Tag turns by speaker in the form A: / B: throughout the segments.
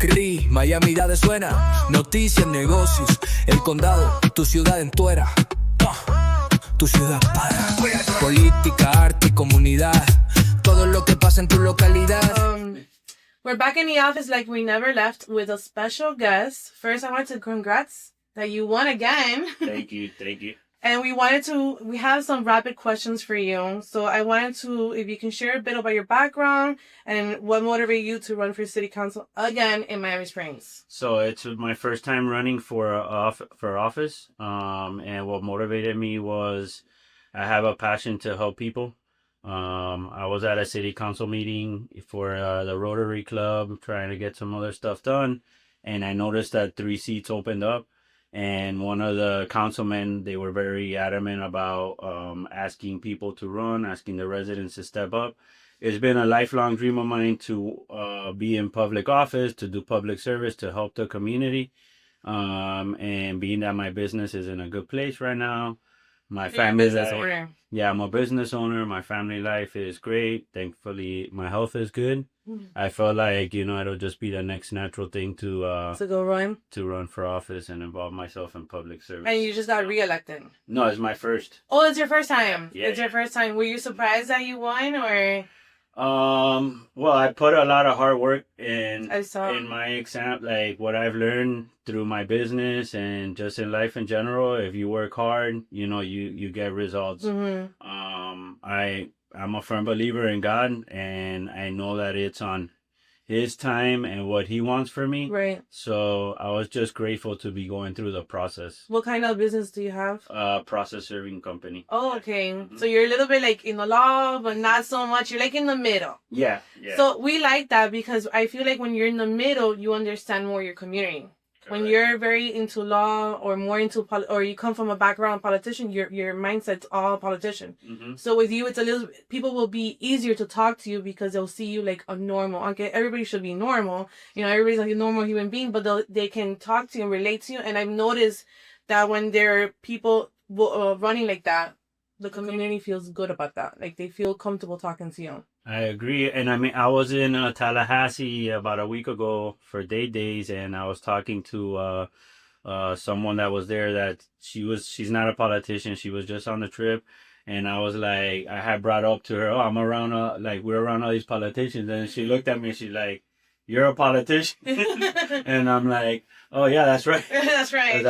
A: CRI, Miami-Dade suena. Noticias, negocios, el condado, tu ciudad entera. Tu ciudad para. Política, arte y comunidad. Todo lo que pasa en tu localidad.
B: We're back in the office like we never left with a special guest. First, I want to congrats that you won again.
C: Thank you.
B: And we have some rapid questions for you. So I wanted to, if you can share a bit about your background and what motivated you to run for city council again in Miami Springs.
C: So it's my first time running for office. And what motivated me was I have a passion to help people. I was at a city council meeting for the Rotary Club trying to get some other stuff done. And I noticed that 3 seats opened up. And one of the councilmen, they were very adamant about asking people to run, asking the residents to step up. It's been a lifelong dream of mine to be in public office, to do public service, to help the community. And being that my business is in a good place right now, my family life, yeah, I'm a business owner. My family life is great. Thankfully, my health is good. I felt like, it'll just be the next natural thing to
B: go run?
C: To run for office and involve myself in public service.
B: And you just got reelected?
C: No, it's my first.
B: Oh, it's your first time?
C: Yeah.
B: It's your first time. Were you surprised that you won, or?
C: Well, I put a lot of hard work in my exam, like what I've learned through my business and just in life in general. If you work hard, you get results. I'm a firm believer in God, and I know that it's on His time and what He wants for me.
B: Right.
C: So I was just grateful to be going through the process.
B: What kind of business do you have?
C: Process serving company.
B: Oh, okay. Mm-hmm. So you're a little bit like in the law, but not so much. You're like in the middle.
C: Yeah.
B: So we like that because I feel like when you're in the middle, you understand more your community. When you're very into law or more into or you come from a background politician, your mindset's all politician. Mm-hmm. So with you, it's a little, people will be easier to talk to you because they'll see you like a normal. Okay, everybody should be normal. Everybody's like a normal human being, but they can talk to you and relate to you. And I've noticed that when there are people running like that, the community feels good about that. Like they feel comfortable talking to you.
C: I agree. And I was in Tallahassee about a week ago for days, and I was talking to someone that was there that she's not a politician. She was just on the trip. And I was like, I had brought up to her, I'm around, we're around all these politicians. And she looked at me and she's like, you're a politician? And I'm like, oh yeah, that's right.
B: That's right.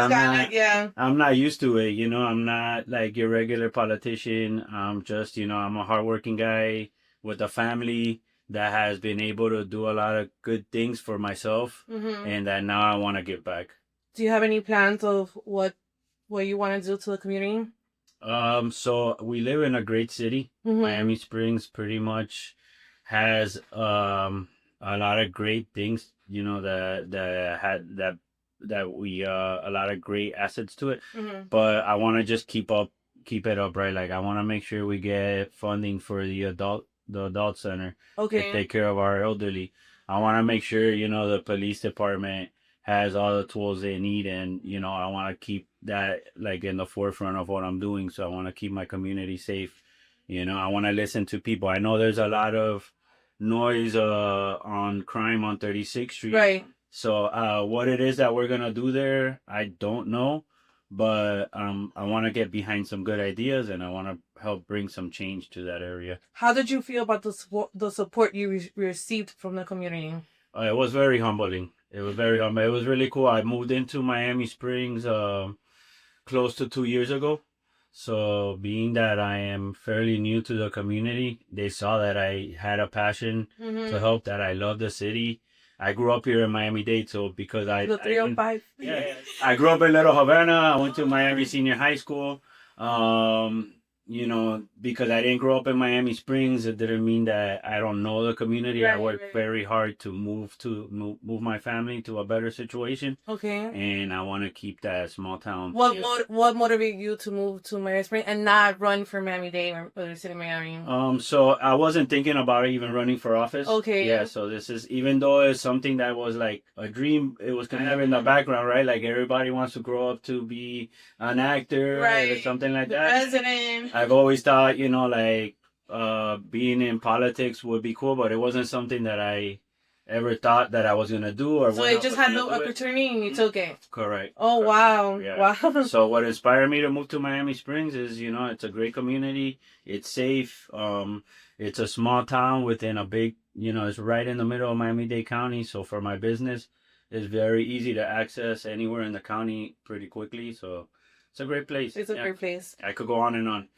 C: I'm not used to it. I'm not like your regular politician. I'm just, I'm a hardworking guy with a family that has been able to do a lot of good things for myself. Mm-hmm. And that now I want to give back.
B: Do you have any plans of what you want to do to the community?
C: So we live in a great city. Mm-hmm. Miami Springs pretty much has a lot of great things, that we a lot of great assets to it. Mm-hmm. But I want to just keep it up, right? Like I want to make sure we get funding for the adult center. Okay. To take care of our elderly. I want to make sure, the police department has all the tools they need, and, I want to keep that like in the forefront of what I'm doing. So I want to keep my community safe. I want to listen to people. I know there's a lot of noise on crime on 36th Street. Right. So what it is that we're going to do there, I don't know. But I want to get behind some good ideas, and I want to help bring some change to that area. How
B: did you feel about the support you received from the community?
C: It was very humbling. It was very humbling. It was really cool. I moved into Miami Springs close to 2 years ago. So being that I am fairly new to the community, they saw that I had a passion to help, that I love the city. I grew up here in Miami-Dade, so because
B: the 305.
C: I grew up in Little Havana. I went to Miami Senior High School. Because I didn't grow up in Miami Springs, it didn't mean that I don't know the community. Right, I worked very hard to move my family to a better situation. Okay. And I want to keep that small town.
B: What motivated you to move to Miami Springs and not run for Miami-Dade or the city of Miami?
C: So I wasn't thinking about even running for office. Okay. Yeah. So this is, even though it's something that was like a dream, it was kind of in the background, right? Like everybody wants to grow up to be an actor, right, or something like that.
B: President.
C: I've always thought, being in politics would be cool, but it wasn't something that I ever thought that I was gonna do, or
B: so
C: when
B: it
C: I
B: just
C: was
B: had
C: gonna
B: the
C: do it.
B: opportunity and you took it.
C: Correct.
B: Oh,
C: Correct.
B: wow.
C: Yeah.
B: Wow.
C: So what inspired me to move to Miami Springs is, it's a great community. It's safe. It's a small town within a big, it's right in the middle of Miami-Dade County. So for my business, it's very easy to access anywhere in the county pretty quickly. So it's a great place.
B: It's a great place.
C: I could go on and on.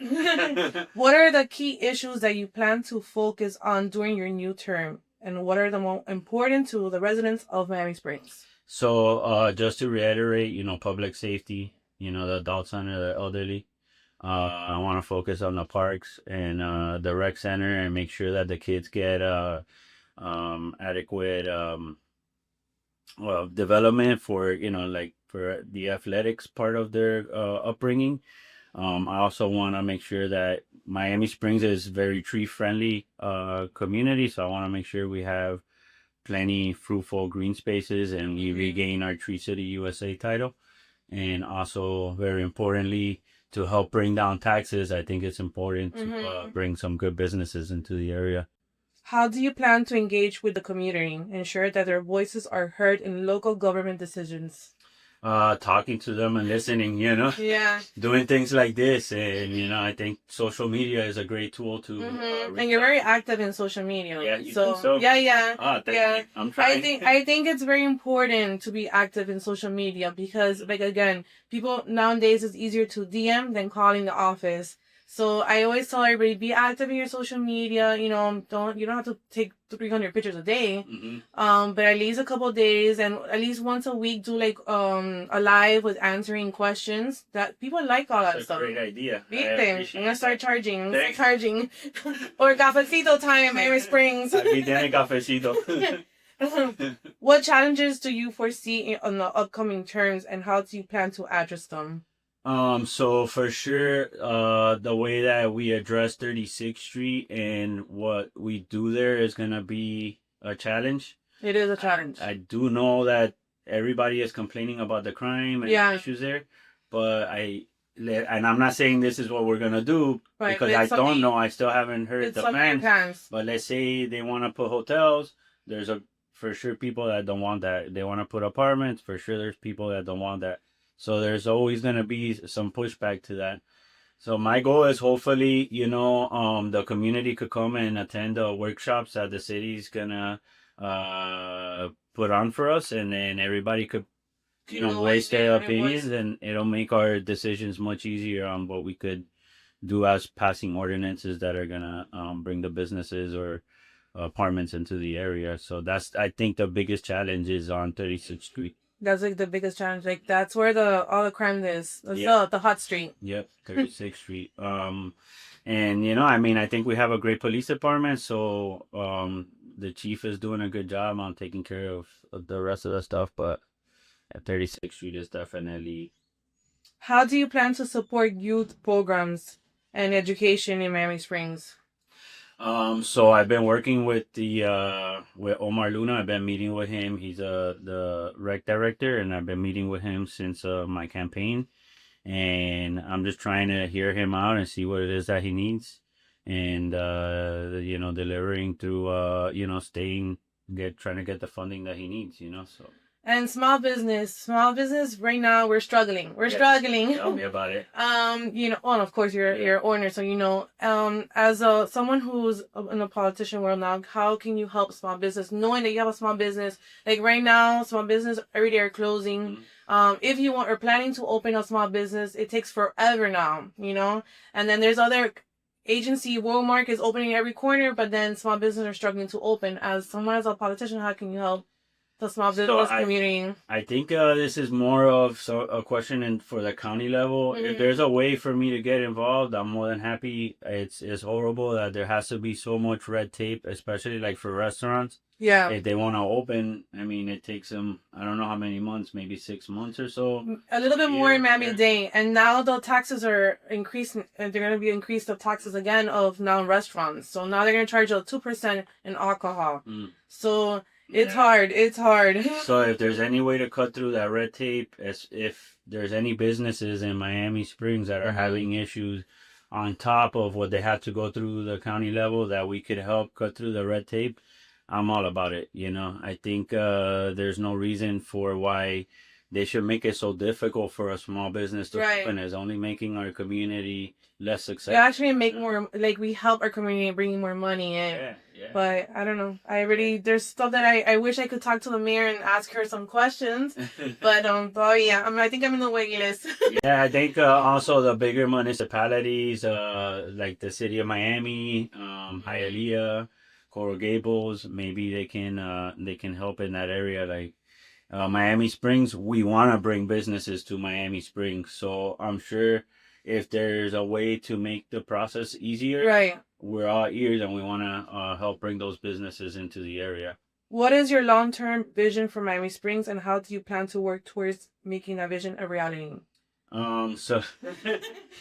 B: What are the key issues that you plan to focus on during your new term? And what are the most important to the residents of Miami Springs?
C: So just to reiterate, public safety, the adults and the elderly. I want to focus on the parks and the rec center and make sure that the kids get adequate development for, like for the athletics part of their upbringing. I also want to make sure that Miami Springs is very tree friendly community. So I want to make sure we have plenty fruitful green spaces and we regain our Tree City USA title. And also, very importantly, to help bring down taxes, I think it's important to bring some good businesses into the area.
B: How do you plan to engage with the community, ensure that their voices are heard in local government decisions?
C: Talking to them and listening,
B: Yeah.
C: doing things like this. And, I think social media is a great tool to.
B: And you're very active in social media.
C: Yeah, you
B: so,
C: think so?
B: Yeah.
C: Thank
B: Yeah.
C: you. I'm trying.
B: I think it's very important to be active in social media because, like, again, people nowadays it's easier to DM than calling the office. So I always tell everybody, be active in your social media. You don't have to take 300 pictures a day. But at least a couple of days and at least once a week do like a live with answering questions. That people like all that
C: That's
B: stuff.
C: a great idea.
B: I'm gonna start charging. Or cafecito time in Miami Springs.
C: Aquí tiene cafecito.
B: What challenges do you foresee on the upcoming terms and how do you plan to address them?
C: So for sure, the way that we address 36th Street and what we do there is gonna be a challenge.
B: It is a challenge.
C: I do know that everybody is complaining about the crime and issues there, but and I'm not saying this is what we're gonna do because I don't know. I still haven't heard the plans. But let's say they want to put hotels. There's for sure people that don't want that. They want to put apartments. For sure, there's people that don't want that. So there's always going to be some pushback to that. So my goal is hopefully, the community could come and attend the workshops that the city's going to put on for us. And then everybody could, voice their opinions and it'll make our decisions much easier on what we could do as passing ordinances that are going to bring the businesses or apartments into the area. So that's, I think, the biggest challenge is on 36th Street.
B: That's like the biggest challenge. Like that's where all the crime is. That's the hot street.
C: Yep, 36th Street. And I think we have a great police department. So the chief is doing a good job on taking care of the rest of the stuff. But 36th Street is definitely.
B: How do you plan to support youth programs and education in Miami Springs?
C: So I've been working with with Omar Luna. I've been meeting with him. He's the rec director, and I've been meeting with him since my campaign. And I'm just trying to hear him out and see what it is that he needs, and delivering through trying to get the funding that he needs. So.
B: And small business right now we're struggling. Struggling.
C: Tell me about it.
B: Of course you're an owner, so as someone who's in a politician world now, how can you help small business knowing that you have a small business? Like right now, small business every day are closing. If you are planning to open a small business, it takes forever now, and then there's other agency, Walmart is opening every corner, but then small business are struggling to open. As someone as a politician, how can you help the small business community?
C: I think this is more of a question for the county level. If there's a way for me to get involved, I'm more than happy. It's horrible that there has to be so much red tape, especially like for restaurants.
B: Yeah.
C: If they want to open, it takes them, I don't know how many months, maybe 6 months or so.
B: A little bit more in Miami-Dade. And now the taxes are increasing. They're going to be increased of taxes again of non-restaurants. So now they're going to charge you 2% in alcohol. So it's hard.
C: So if there's any way to cut through that red tape, if there's any businesses in Miami Springs that are having issues on top of what they have to go through the county level, that we could help cut through the red tape, I'm all about it. You know, I think there's no reason for why they should make it so difficult for a small business to
B: Right.
C: open. It's only making our community less
B: We
C: successful.
B: actually make more, like, we help our community bringing more money in.
C: Yeah, yeah.
B: But I don't know. There's stuff that I wish I could talk to the mayor and ask her some questions. But yeah, I think I'm in the waiting list.
C: Yeah, I think also the bigger municipalities, like the city of Miami, Hialeah, Coral Gables, maybe they can help in that area. Like Miami Springs, we want to bring businesses to Miami Springs, so I'm sure if there's a way to make the process easier,
B: Right.
C: we're all ears and we want to help bring those businesses into the area.
B: What is your long-term vision for Miami Springs, and how do you plan to work towards making that vision a reality?
C: So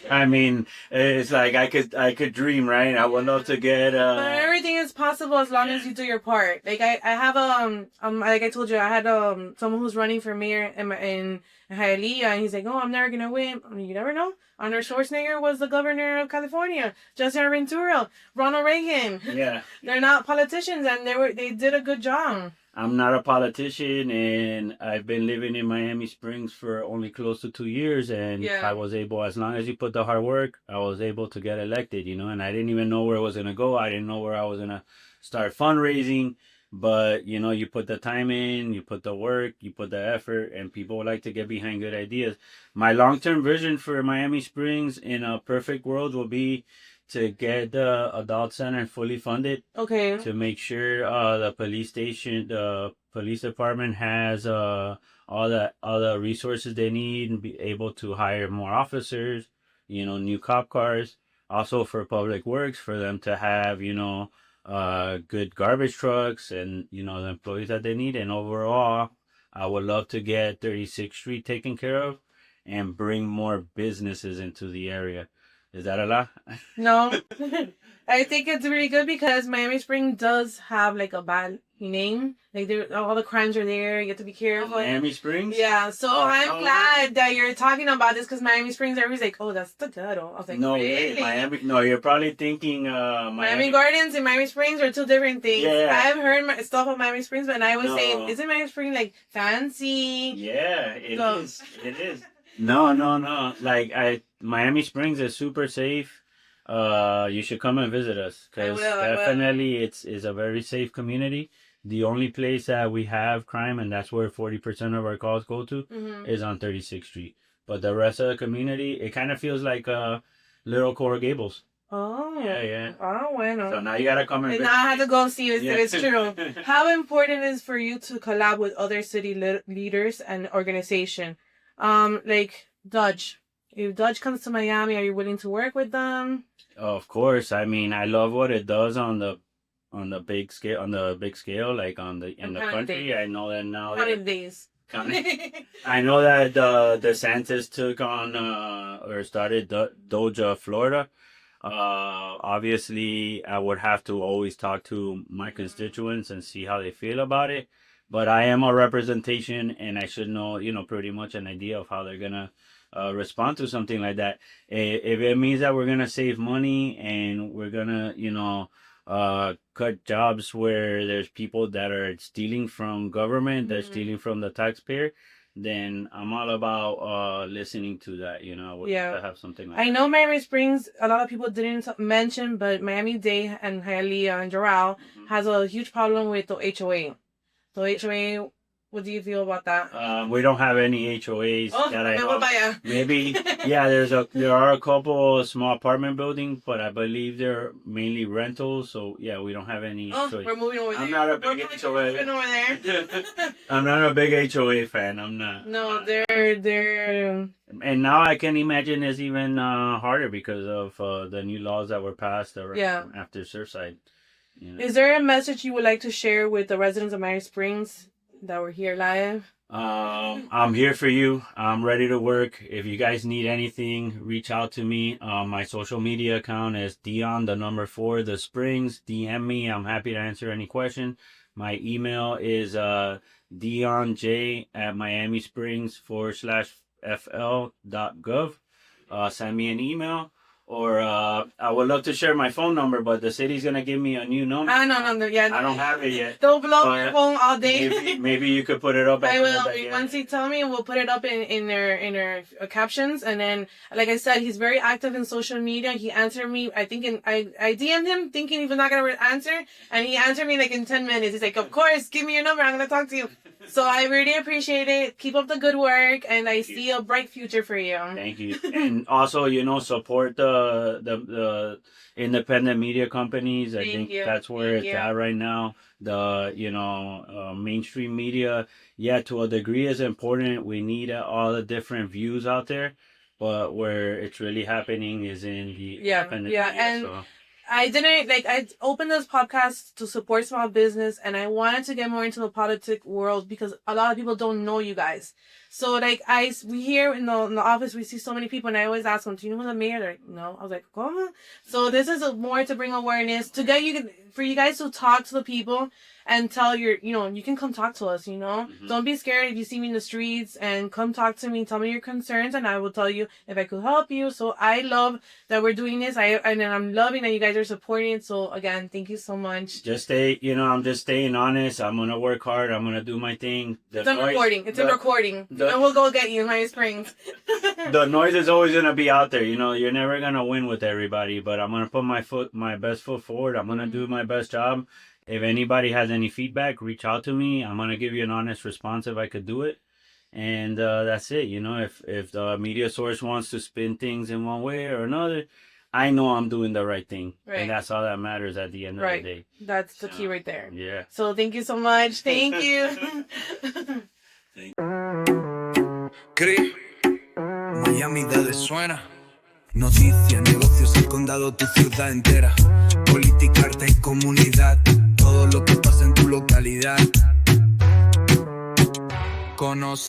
C: I mean, it's like I could dream, right? I would love to get
B: But everything is possible as long as you do your part. Like I have like I told you, I had someone who's running for mayor in Hialeah, and he's like, oh, I'm never gonna win. I mean, you never know. Arnold Schwarzenegger was the governor of California. Justin Ventura, Ronald Reagan.
C: Yeah.
B: They're not politicians, and they did a good job.
C: I'm not a politician, and I've been living in Miami Springs for only close to 2 years, and
B: Yeah.
C: I was able, as long as you put the hard work, I was able to get elected, you know, and I didn't even know where I was going to go. I didn't know where I was going to start fundraising, but, you know, you put the time in, you put the work, you put the effort, and people like to get behind good ideas. My long-term vision for Miami Springs in a perfect world will be to get the adult center fully funded.
B: Okay.
C: To make sure the police department has all the resources they need and be able to hire more officers, you know, new cop cars. Also for public works, for them to have, you know, good garbage trucks and, you know, the employees that they need. And overall, I would love to get 36th Street taken care of and bring more businesses into the area. Is that a lot?
B: No. I think it's really good because Miami Springs does have like a bad name. Like all the crimes are there. You have to be careful.
C: Miami Springs?
B: Yeah. So I'm glad that you're talking about this because Miami Springs, everybody's like, oh, that's the ghetto. I was like,
C: no,
B: really?
C: Miami. No, you're probably thinking
B: Miami Gardens and Miami Springs are two different things.
C: Yeah.
B: I've heard stuff of Miami Springs, but I was saying,
C: No.
B: isn't Miami Springs like fancy?
C: Yeah, it is. It is. No. Like Miami Springs is super safe. You should come and visit us because definitely it's a very safe community. The only place that we have crime, and that's where 40% of our calls go to, is on 36th Street. But the rest of the community, it kind of feels like little Coral Gables.
B: Oh.
C: Yeah.
B: Oh, bueno.
C: So now you gotta come and
B: And
C: visit.
B: now I have to go see if it's true. How important is for you to collab with other city leaders and organization? Like Dodge. If Dodge comes to Miami, are you willing to work with them?
C: Of course. I mean, I love what it does on the big scale, like in the country. I know that now.
B: Counted days.
C: I know that DeSantis took on or started Doja, Florida. Obviously, I would have to always talk to my constituents and see how they feel about it. But I am a representation, and I should know, you know, pretty much an idea of how they're gonna respond to something like that. If it means that we're gonna save money and we're gonna, you know, cut jobs where there's people that are stealing from government, they're stealing from the taxpayer, then I'm all about listening to that, you know, to have something like that.
B: I know Miami Springs, a lot of people didn't mention, but Miami-Dade and Hialeah and Doral has a huge problem with the HOA. So HOA, what do you feel about that?
C: We don't have any HOAs that I know.
B: Vaya.
C: Maybe, yeah, there are a couple small apartment buildings, but I believe they're mainly rentals. So yeah, we don't have any.
B: We're moving over there.
C: I'm not a big HOA.
B: Moving over there.
C: I'm not a big HOA fan. I'm not.
B: No, they're.
C: And now I can imagine it's even harder because of the new laws that were passed after Surfside. You know.
B: Is there a message you would like to share with the residents of Miami Springs that were here live?
C: I'm here for you. I'm ready to work. If you guys need anything, reach out to me. My social media account is Dion, the number 4, the Springs. DM me. I'm happy to answer any question. My email is DionJ@miamisprings/fl.gov. Send me an email. or I would love to share my phone number, but the city's gonna give me a new number.
B: No, yeah.
C: I don't have it yet.
B: Don't blow up your phone all day.
C: Maybe you could put it up.
B: I will. Once you tell me, we'll put it up in their captions. And then, like I said, he's very active in social media. He answered me. I think I DM'd him thinking he was not gonna answer, and he answered me like in 10 minutes. He's like, "Of course, give me your number. I'm gonna talk to you." So I really appreciate it. Keep up the good work, and I see a bright future for you.
C: Thank you. And also, support the independent media companies. I think that's where it's at right now. The mainstream media, to a degree, is important. We need all the different views out there, but where it's really happening is in the independent media.
B: And I opened this podcast to support small business, and I wanted to get more into the politic world because a lot of people don't know you guys. So we here in the office, we see so many people, and I always ask them, "Do you know who the mayor?" They're like, "No." I was like, "Come." So this is more to bring awareness for you guys to talk to the people and tell you can come talk to us.
C: Mm-hmm.
B: Don't be scared if you see me in the streets, and come talk to me. Tell me your concerns, and I will tell you if I could help you. So I love that we're doing this. I'm loving that you guys are supporting it. So again, thank you so much.
C: I'm just staying honest. I'm gonna work hard. I'm gonna do my thing.
B: It's in recording. And we'll go get you in High Springs.
C: The noise is always gonna be out there. You're never gonna win with everybody, but I'm gonna put my best foot forward. I'm gonna do my best job. If anybody has any feedback, reach out to me. I'm gonna give you an honest response if I could do it. And that's it. If the media source wants to spin things in one way or another, I know I'm doing the right thing. Right. And that's all that matters at the end of the day.
B: That's the key right there.
C: Yeah.
B: So thank you so much. Thank you.
A: Miami-Dade suena. Noticias, negocios, el condado, tu ciudad entera. Política, arte y comunidad. Todo lo que pasa en tu localidad. Conoce.